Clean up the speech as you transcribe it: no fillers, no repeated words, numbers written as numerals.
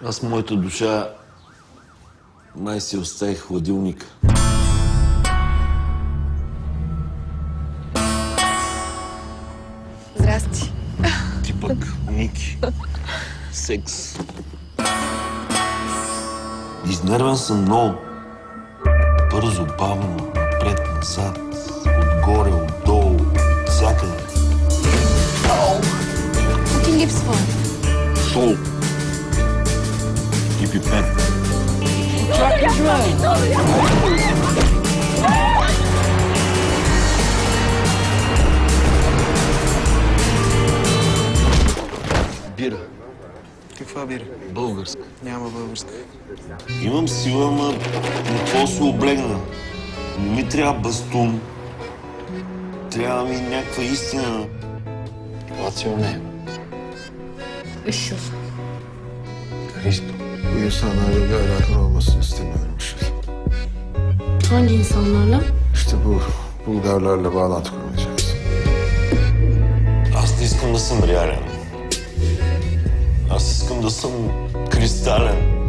Аз моята душа май си оставих в хладилника. Здрасти. Ти пък, Ники. Секс. Изнервен съм много. Бързо, бавно, напред, назад, отгоре, отдолу, всякъде. Какво ти липсва? Сол. И пипет. Чакай, бе! Бира. Каква бира? Българска. Няма българска. Имам сила, ама на какво се облегна? Не ми трябва бастун. Трябва ми някаква истина. What's your name? Işıl. Bu insanlarla bir alakan olmasını istemiyorum Işıl. Hangi insanlarla? İşte bu Bulgarlarla bağlantı kurmayacaksın. Аз не искам да съм реален. Аз искам да съм кристален.